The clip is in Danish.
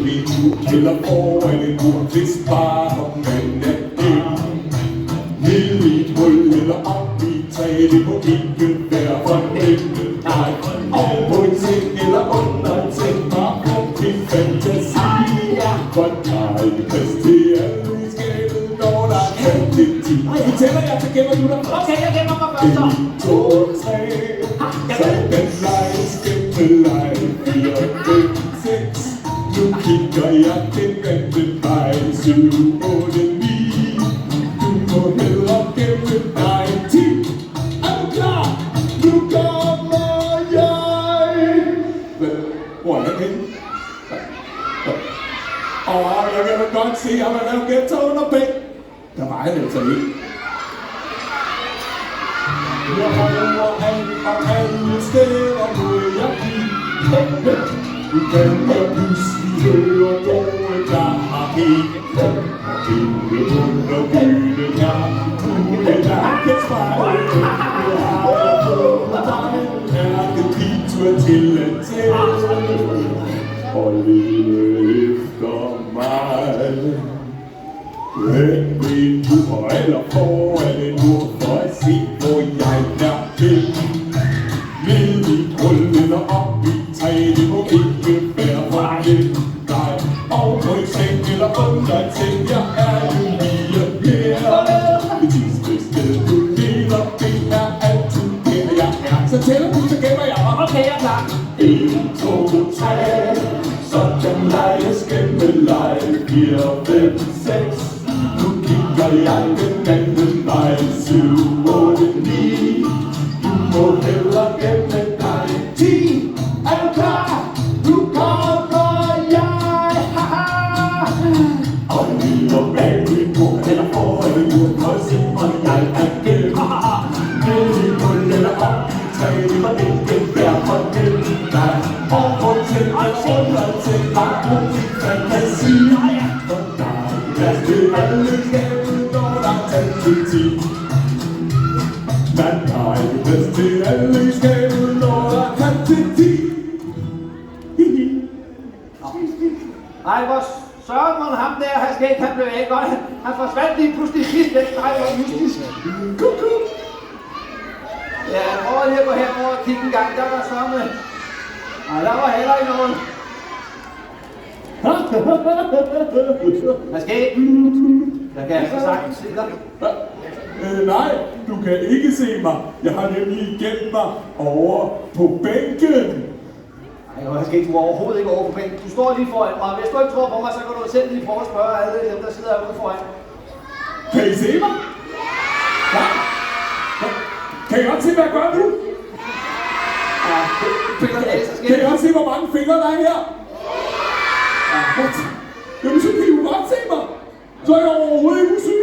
vi nu kælder foran en murkvist bare om mandagen. Ned i et hul eller op i et træ, det må ikke være for nemt. Nej, og på en seng eller under en seng, bare på din fantasi. For der er ikke plads til alle i skabet, når der kan det tid. Nu tæller jeg, så gemmer du dig først. Okay, jeg gemmer mig først så. 1, 2, 3, så den lege, skæmmeleg, 4, 5, 6. Nu kigger jeg den anden vej, 7, 8, 9. Du må hellere gemme dig, 10. Er du klar? Nu kommer jeg. Hvor er han henne? Jeg kan da godt se, at man har gæt sig under bæk. Der var han altså ikke. Jeg holder an og alle steder, hvor jeg gik. Du kan jo pludselig høre nogen, der har ikke. Og hele under byen, jeg kunne der kan spejle. Jeg har fået dig, ærkepitur til at tælle. Og leve efter mig. Men du har aller foran en mur for at se, hvor jeg er til. Ned i et hul eller op i et træ, det må ikke være for nemt. Nej, og på en seng eller under en seng, jeg er jo lige her. Det sidste sted du ligger, det er altid der jeg er. Så tæller du, så gemmer jeg mig. Okay, jeg er klar. 1, 2, 3. Sådan lege, skæmmeleg, 4, 5, 6. Nu kigger jeg den anden vej, 7, 8, 9. Du må hellere gemme dig, 10. Er du klar? Nu kommer jeg. Og lige bag min mor, eller foran min mor, og se, og jeg er gennem. Ned i hul eller op i træ, det må ikke være for nemt. Nej, og på til og under til, bare på din fantasi. For der er plads til alle skabet, når der er til tid. Men der er ikke plads til alle skabet, når der er til tid. Ej, hvor søren må ham der, han skal ikke, han blev af godt. Han forsvandt lige pludselig sidst væk. Ej, hvor mystisk. Kuckuck. Ja, jeg prøver lige at gå herover og kigge en gang. Der var så med. Ej, der var heller ikke nogen. Hvad skal I? Jeg kan altså sagtens se dig. Nej, du kan ikke se mig. Jeg har nemlig gemt mig over på bænken. Nej, jeg skal ikke, du er overhovedet ikke over på bænken. Du står lige foran mig. Hvis du ikke tror på mig, så kan du selv lige prøve at spørge alle dem, der sidder herude foran. Kan I se mig? Ja. Kan I godt se, hvad jeg gør nu? Ja, fingrene af, så skal Kan I også se, hvor mange fingre der er her? Ja. Jamen, så kan I jo godt se mig. Så er jeg overhovedet ikke usynlig.